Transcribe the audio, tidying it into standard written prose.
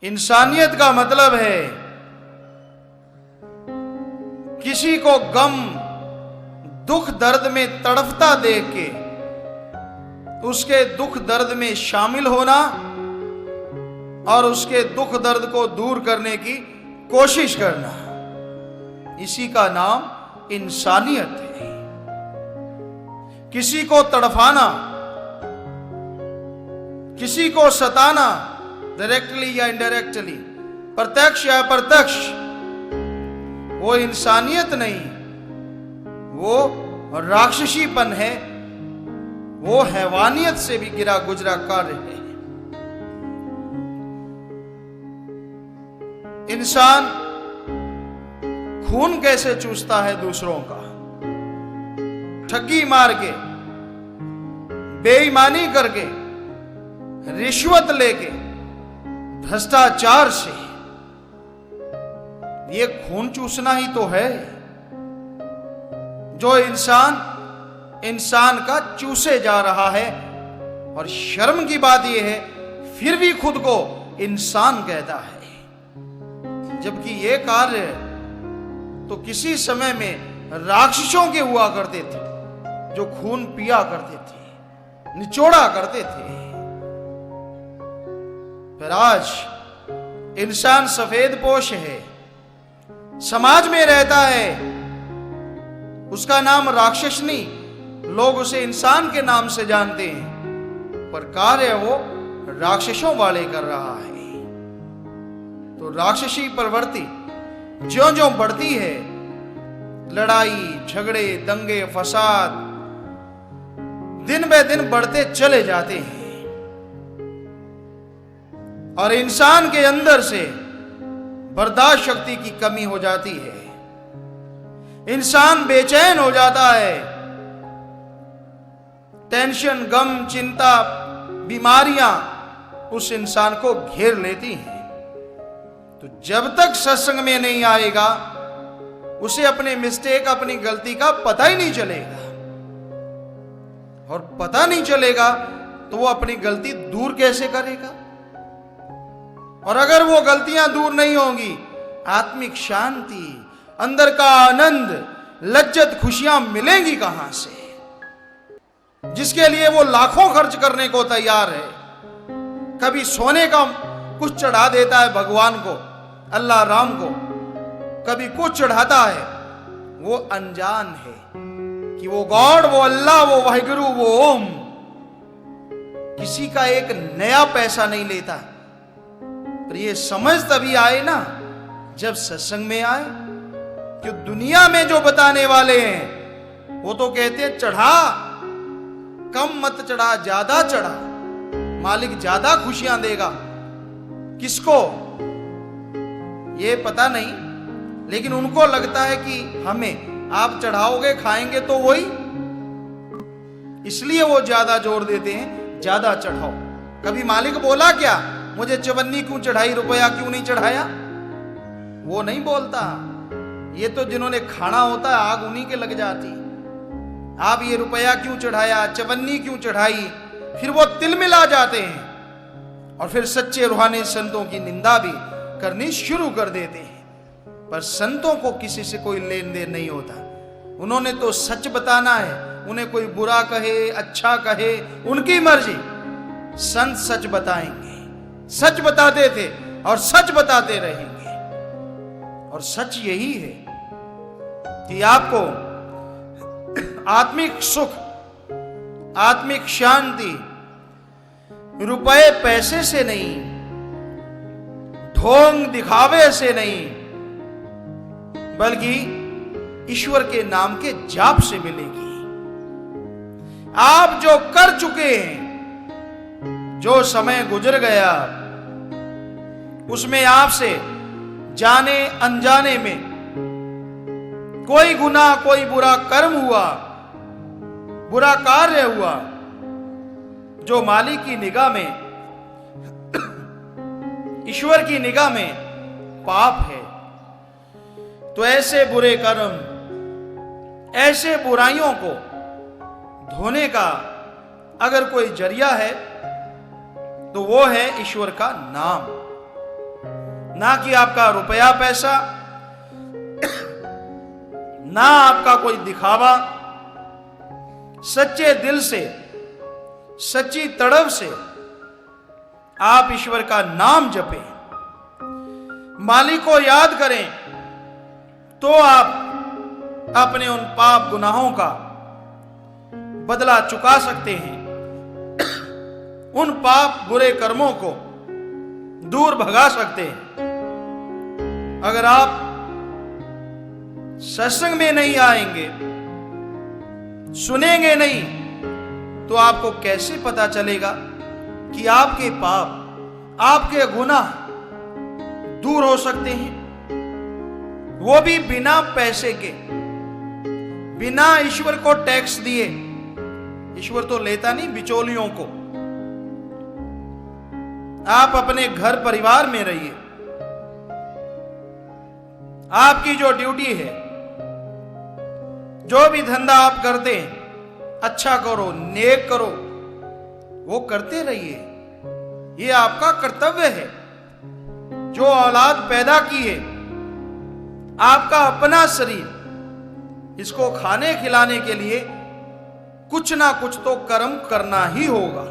इंसानियत का मतलब है किसी को गम दुख दर्द में तड़फता देख के उसके दुख दर्द में शामिल होना और उसके दुख दर्द को दूर करने की कोशिश करना, इसी का नाम इंसानियत है। किसी को तड़फाना, किसी को सताना, डायरेक्टली या इनडायरेक्टली, प्रत्यक्ष या अप्रत्यक्ष, वो इंसानियत नहीं, वो राक्षसीपन है, वो हैवानियत से भी गिरा गुजरा कार्य है। इंसान खून कैसे चूसता है दूसरों का, ठगी मार के, बेईमानी करके, रिश्वत लेके, भ्रष्टाचार से, ये खून चूसना ही तो है जो इंसान का चूसे जा रहा है। और शर्म की बात यह है फिर भी खुद को इंसान कहता है, जबकि ये कार्य तो किसी समय में राक्षसों के हुआ करते थे जो खून पिया करते थे, निचोड़ा करते थे। फिर आज इंसान सफेद पोश है, समाज में रहता है, उसका नाम राक्षस नहीं, लोग उसे इंसान के नाम से जानते हैं, पर कार्य वो राक्षसों वाले कर रहा है। तो राक्षसी प्रवृत्ति ज्यों ज्यों बढ़ती है, लड़ाई झगड़े दंगे फसाद दिन ब दिन बढ़ते चले जाते हैं और इंसान के अंदर से बर्दाश्त शक्ति की कमी हो जाती है। इंसान बेचैन हो जाता है, टेंशन, गम, चिंता, बीमारियां उस इंसान को घेर लेती हैं। तो जब तक सत्संग में नहीं आएगा उसे अपने मिस्टेक, अपनी गलती का पता ही नहीं चलेगा, और पता नहीं चलेगा तो वो अपनी गलती दूर कैसे करेगा। और अगर वो गलतियां दूर नहीं होंगी, आत्मिक शांति, अंदर का आनंद, लज्जत, खुशियां मिलेंगी कहां से, जिसके लिए वो लाखों खर्च करने को तैयार है। कभी सोने का कुछ चढ़ा देता है भगवान को, अल्लाह राम को, कभी कुछ चढ़ाता है। वो अनजान है कि वो गॉड, वो अल्लाह, वो वाहिगुरु, वो ओम किसी का एक नया पैसा नहीं लेता। पर ये समझ तभी आए ना जब सत्संग में आए, कि दुनिया में जो बताने वाले हैं वो तो कहते हैं चढ़ा, कम मत चढ़ा, ज्यादा चढ़ा, मालिक ज्यादा खुशियां देगा। किसको ये पता नहीं, लेकिन उनको लगता है कि हमें आप चढ़ाओगे खाएंगे तो वही, इसलिए वो ज्यादा जोर देते हैं, ज्यादा चढ़ाओ। कभी मालिक बोला क्या मुझे चवन्नी क्यों चढ़ाई, रुपया क्यों नहीं चढ़ाया? वो नहीं बोलता। ये तो जिन्होंने खाना होता है आग उन्हीं के लग जाती। आप ये रुपया क्यों चढ़ाया, चवन्नी क्यों चढ़ाई, फिर वो तिल मिला जाते हैं और फिर सच्चे रूहानी संतों की निंदा भी करनी शुरू कर देते हैं। पर संतों को किसी से कोई लेन देन नहीं होता, उन्होंने तो सच बताना है। उन्हें कोई बुरा कहे, अच्छा कहे, उनकी मर्जी। संत सच बताएंगे, सच बताते थे और सच बताते रहेंगे। और सच यही है कि आपको आत्मिक सुख, आत्मिक शांति रुपए पैसे से नहीं, ढोंग दिखावे से नहीं, बल्कि ईश्वर के नाम के जाप से मिलेगी। आप जो कर चुके हैं, जो समय गुजर गया, उसमें आपसे जाने अनजाने में कोई गुनाह, कोई बुरा कर्म हुआ, बुरा कार्य हुआ, जो मालिक की निगाह में, ईश्वर की निगाह में पाप है, तो ऐसे बुरे कर्म, ऐसे बुराइयों को धोने का अगर कोई जरिया है तो वो है ईश्वर का नाम। ना कि आपका रुपया पैसा, ना आपका कोई दिखावा। सच्चे दिल से, सच्ची तड़प से आप ईश्वर का नाम जपें, मालिक को याद करें, तो आप अपने उन पाप गुनाहों का बदला चुका सकते हैं, उन पाप बुरे कर्मों को दूर भगा सकते हैं। अगर आप सत्संग में नहीं आएंगे, सुनेंगे नहीं, तो आपको कैसे पता चलेगा कि आपके पाप, आपके गुनाह दूर हो सकते हैं, वो भी बिना पैसे के, बिना ईश्वर को टैक्स दिए। ईश्वर तो लेता नहीं बिचौलियों को। आप अपने घर परिवार में रहिए, आपकी जो ड्यूटी है, जो भी धंधा आप करते हैं, अच्छा करो, नेक करो, वो करते रहिए। ये आपका कर्तव्य है। जो औलाद पैदा की है, आपका अपना शरीर, इसको खाने खिलाने के लिए कुछ ना कुछ तो कर्म करना ही होगा।